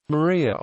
Marina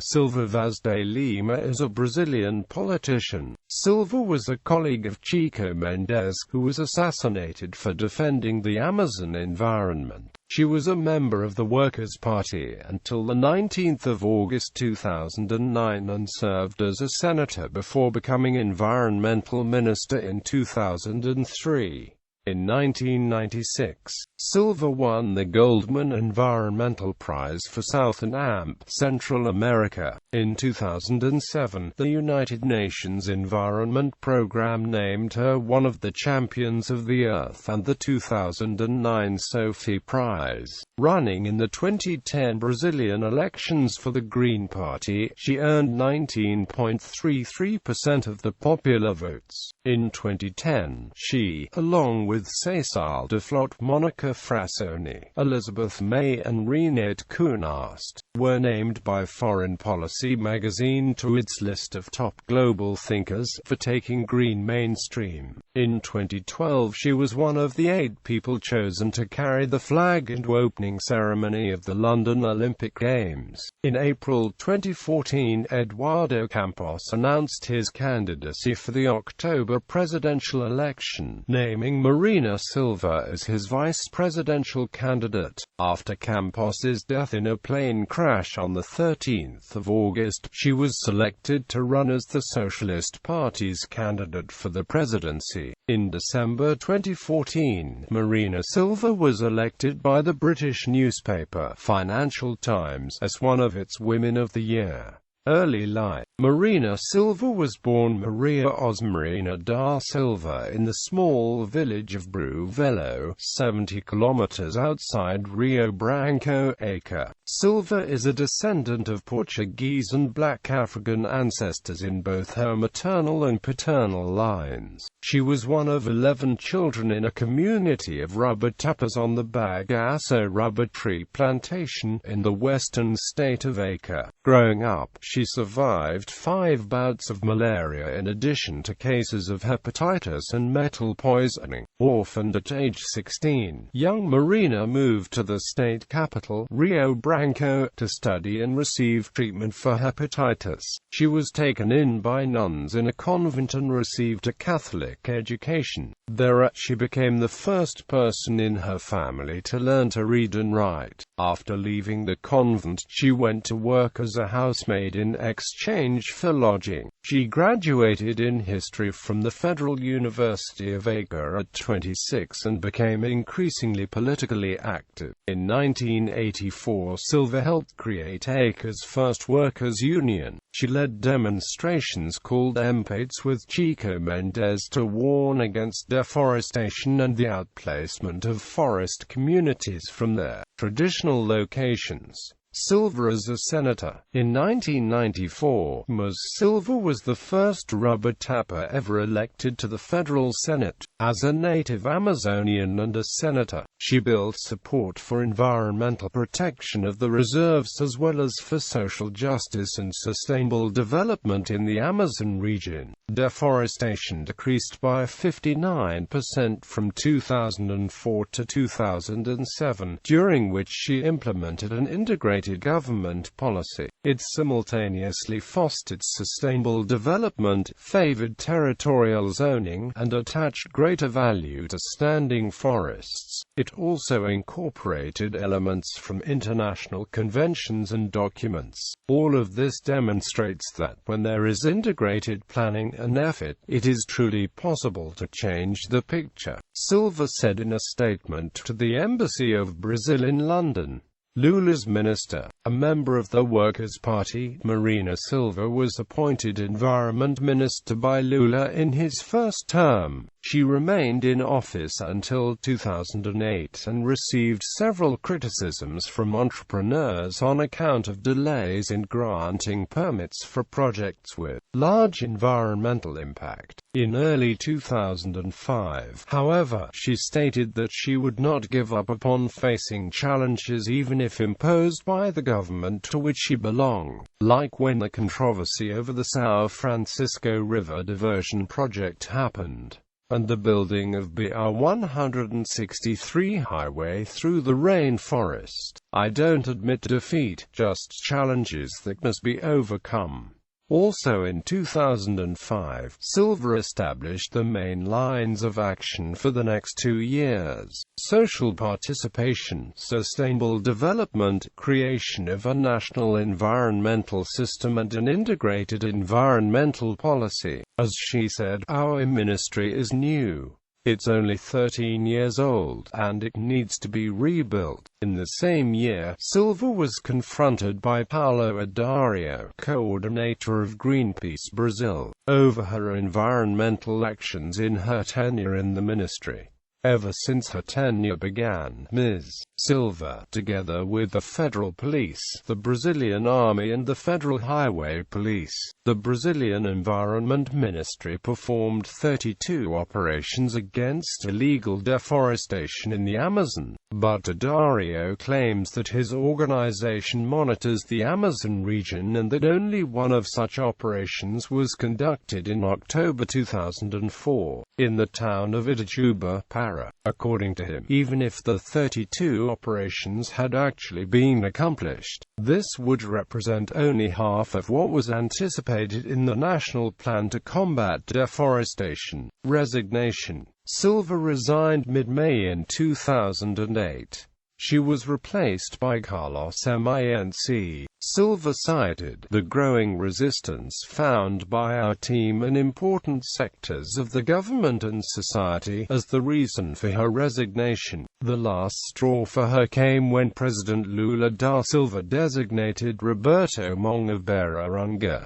Silva Vaz de Lima is a Brazilian politician. Silva was a colleague of Chico Mendes, who was assassinated for defending the Amazon environment. She was a member of the Workers' Party until 19 August 2009 and served as a senator before becoming environmental minister in 2003. In 1996, Silva won the Goldman Environmental Prize for Southern and Central America. In 2007, the United Nations Environment Programme named her one of the Champions of the Earth and the 2009 Sophie Prize. Running in the 2010 Brazilian elections for the Green Party, she earned 19.33% of the popular votes. In 2010, she, along with Cécile Duflot, Monica Frassoni, Elizabeth May and Renate Künast, were named by Foreign Policy magazine to its list of top global thinkers for taking green mainstream. In 2012 she was one of the 8 people chosen to carry the flag into opening ceremony of the London Olympic Games. In April 2014, Eduardo Campos announced his candidacy for the October presidential election, naming Marina Silva as his vice presidential candidate. After Campos's death in a plane crash on 13 August, she was selected to run as the Socialist Party's candidate for the presidency. In December 2014, Marina Silva was elected by the British newspaper Financial Times as one of its Women of the Year. Early life. Marina Silva was born Maria Osmarina da Silva in the small village of Bruvelo, 70 kilometers outside Rio Branco, Acre. Silva is a descendant of Portuguese and Black African ancestors in both her maternal and paternal lines. She was one of 11 children in a community of rubber tappers on the Bagaço rubber tree plantation in the western state of Acre. Growing up, she survived 5 bouts of malaria in addition to cases of hepatitis and metal poisoning. Orphaned at age 16, young Marina moved to the state capital, Rio Branco, to study and receive treatment for hepatitis. She was taken in by nuns in a convent and received a Catholic education. Thereat she became the first person in her family to learn to read and write. After leaving the convent, she went to work as a housemaid in exchange for lodging. She graduated in history from the Federal University of Acre at 26 and became increasingly politically active. In 1984, Silva helped create Acre's first workers' union. She led demonstrations called Empates with Chico Mendes to warn against deforestation and the outplacement of forest communities from their traditional locations. Silva as a senator. In 1994, Ms. Silva was the first rubber tapper ever elected to the federal Senate. As a native Amazonian and a senator, she built support for environmental protection of the reserves as well as for social justice and sustainable development in the Amazon region. Deforestation decreased by 59% from 2004 to 2007, during which she implemented an integrated government policy. It simultaneously fostered sustainable development, favored territorial zoning, and attached greater value to standing forests. It also incorporated elements from international conventions and documents. All of this demonstrates that when there is integrated planning and effort, it is truly possible to change the picture, Silva said in a statement to the Embassy of Brazil in London. Lula's minister, a member of the Workers' Party, Marina Silva was appointed Environment Minister by Lula in his first term. She remained in office until 2008 and received several criticisms from entrepreneurs on account of delays in granting permits for projects with large environmental impact. In early 2005, however, she stated that she would not give up upon facing challenges even if imposed by the government to which she belonged, like when the controversy over the São Francisco River diversion project happened. and the building of BR-163 highway through the rainforest. I don't admit defeat, just challenges that must be overcome. Also in 2005, Silva established the main lines of action for the next 2 years: social participation, sustainable development, creation of a national environmental system and an integrated environmental policy. As she said, "Our ministry is new. It's only 13 years old, and it needs to be rebuilt." In the same year, Silva was confronted by Paulo Adario, coordinator of Greenpeace Brazil, over her environmental actions in her tenure in the ministry. Ever since her tenure began, Ms. Silva, together with the federal police, the Brazilian Army and the Federal Highway Police, the Brazilian Environment Ministry, performed 32 operations against illegal deforestation in the Amazon. But Adario claims that his organization monitors the Amazon region and that only one of such operations was conducted in October 2004, in the town of Itajuba, Pará. According to him, even if the 32 operations had actually been accomplished, this would represent only half of what was anticipated in the National Plan to Combat Deforestation. Resignation. Silva resigned mid-May in 2008. She was replaced by Carlos Minc. Silva cited the growing resistance found by our team in important sectors of the government and society as the reason for her resignation. The last straw for her came when President Lula da Silva designated Roberto Mongabeira,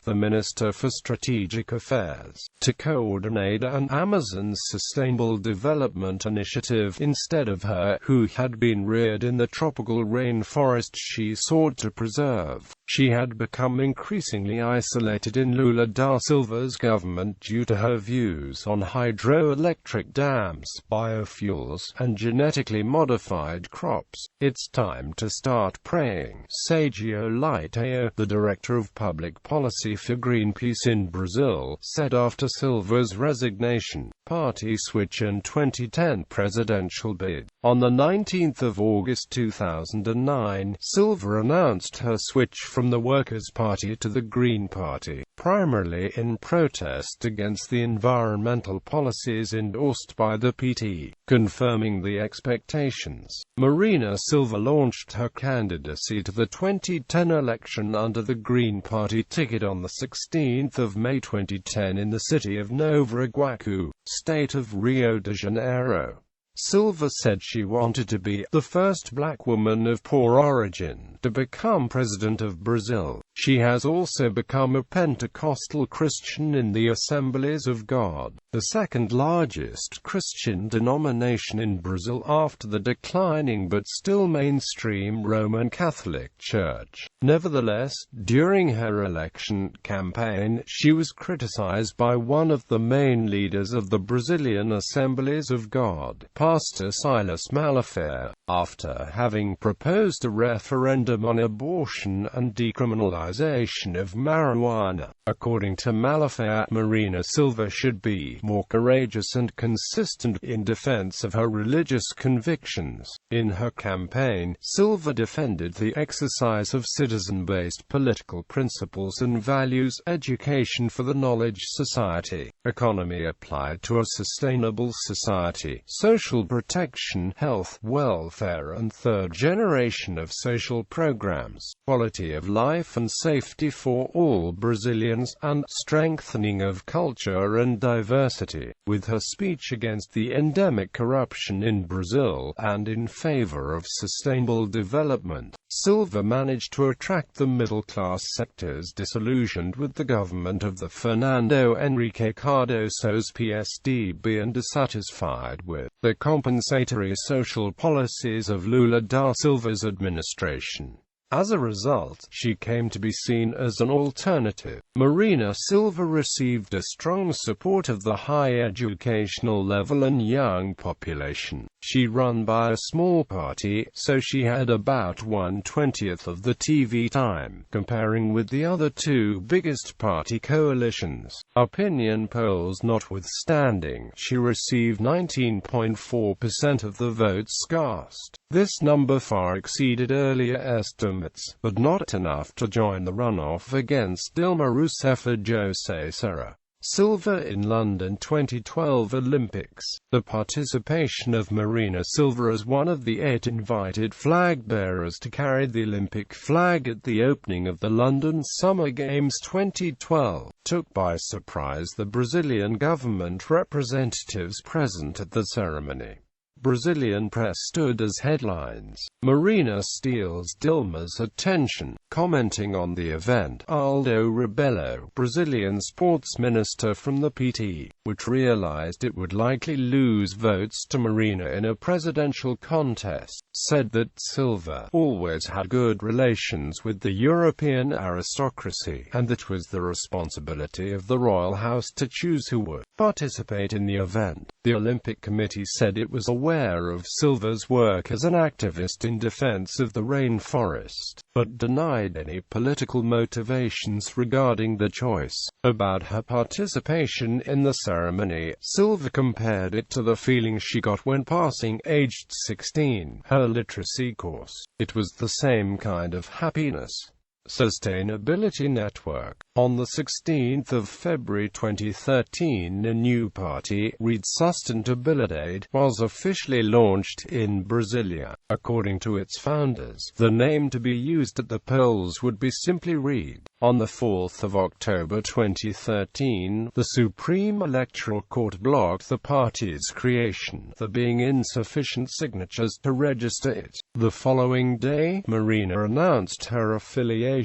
the Minister for Strategic Affairs, to coordinate an Amazon's Sustainable Development Initiative instead of her, who had been reared in the tropical rainforest she sought to preserve. She had become increasingly isolated in Lula da Silva's government due to her views on hydroelectric dams, biofuels, and genetically modified crops. "It's time to start praying," Sergio Leitão, the director of public policy for Greenpeace in Brazil, said after Silva's resignation. Party switch and 2010 presidential bid. On the 19th of August 2009, Silva announced her switch from the Workers' Party to the Green Party, primarily in protest against the environmental policies endorsed by the PT. Confirming the expectations, Marina Silva launched her candidacy to the 2010 election under the Green Party ticket on the 16th of May 2010 in the city of Nova Iguaçu, state of Rio de Janeiro. Silva said she wanted to be the first black woman of poor origin to become president of Brazil. She has also become a Pentecostal Christian in the Assemblies of God, the second largest Christian denomination in Brazil after the declining but still mainstream Roman Catholic Church. Nevertheless, during her election campaign, she was criticized by one of the main leaders of the Brazilian Assemblies of God, Pastor Silas Malafaia, after having proposed a referendum on abortion and decriminalization of marijuana. According to Malafaia, Marina Silva should be more courageous and consistent in defense of her religious convictions. In her campaign, Silva defended the exercise of citizen-based political principles and values, education for the knowledge society, economy applied to a sustainable society, social protection, health, welfare and third generation of social programs, quality of life and safety for all Brazilians, and strengthening of culture and diversity. With her speech against the endemic corruption in Brazil and in favor of sustainable development, Silva managed to attract the middle-class sectors disillusioned with the government of the Fernando Henrique Cardoso's PSDB and dissatisfied with the compensatory social policies of Lula da Silva's administration. As a result, she came to be seen as an alternative. Marina Silva received a strong support of the high educational level and young population. She run by a small party, so she had about 1/20th of the TV time, comparing with the other two biggest party coalitions. Opinion polls notwithstanding, she received 19.4% of the votes cast. This number far exceeded earlier estimates, but not enough to join the runoff against Dilma Rousseff and José Serra. Silva in London 2012 Olympics. The participation of Marina Silva as one of the 8 invited flag-bearers to carry the Olympic flag at the opening of the London Summer Games 2012 took by surprise the Brazilian government representatives present at the ceremony. Brazilian press stood as headlines. Marina steals Dilma's attention. Commenting on the event, Aldo Rebelo, Brazilian sports minister from the PT, which realized it would likely lose votes to Marina in a presidential contest, said that Silva always had good relations with the European aristocracy, and that it was the responsibility of the royal house to choose who would participate in the event. The Olympic Committee said it was aware of Silva's work as an activist in defense of the rainforest, but denied any political motivations regarding the choice. About her participation in the ceremony, Silva compared it to the feeling she got when passing aged 16, her literacy course. It was the same kind of happiness. Sustainability Network. On the 16th of February 2013, a new party, Rede Sustentabilidade, was officially launched in Brasilia. According to its founders, the name to be used at the polls would be simply Rede. On the 4th of October 2013, the Supreme Electoral Court blocked the party's creation, there being insufficient signatures to register it. The following day, Marina announced her affiliation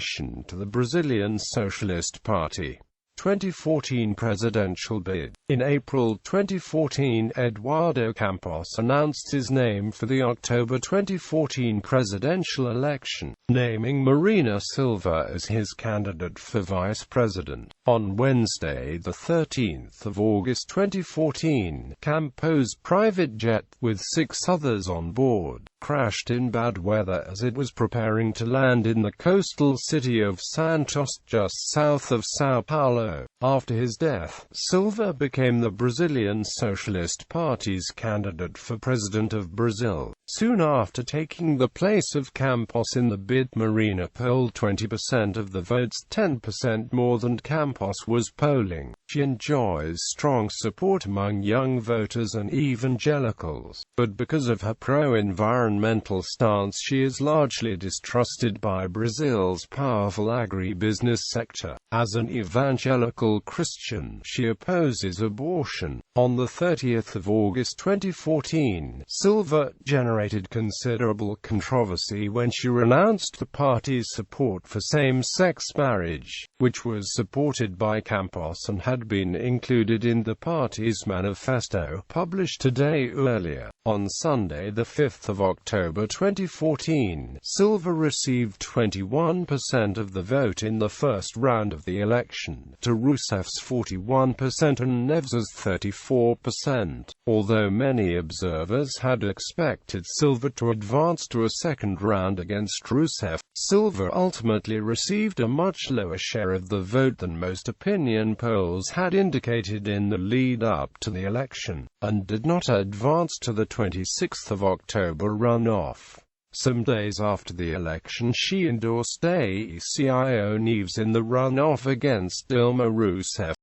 to the Brazilian Socialist Party. 2014 presidential bid. In April 2014, Eduardo Campos announced his name for the October 2014 presidential election, naming Marina Silva as his candidate for vice president. On Wednesday, the 13th of August 2014, Campos' private jet, with 6 others on board, crashed in bad weather as it was preparing to land in the coastal city of Santos, just south of São Paulo. After his death, Silva became the Brazilian Socialist Party's candidate for president of Brazil. Soon after taking the place of Campos in the bid, Marina polled 20% of the votes, 10% more than Campos was polling. She enjoys strong support among young voters and evangelicals, but because of her pro-environmental stance she is largely distrusted by Brazil's powerful agribusiness sector. As an evangelical Christian, she opposes abortion. On the 30th of August 2014, Silva generated considerable controversy when she renounced the party's support for same-sex marriage, which was supported by Campos and had been included in the party's manifesto, published a day earlier. On Sunday, the 5th of October 2014, Silva received 21% of the vote in the first round of the election, to Rousseff's 41% and Neves's 34%. Although many observers had expected Silva to advance to a second round against Rousseff, Silva ultimately received a much lower share of the vote than most opinion polls had indicated in the lead-up to the election, and did not advance to the 26th of October runoff. Some days after the election she endorsed AECIO Neves in the runoff against Dilma Rousseff.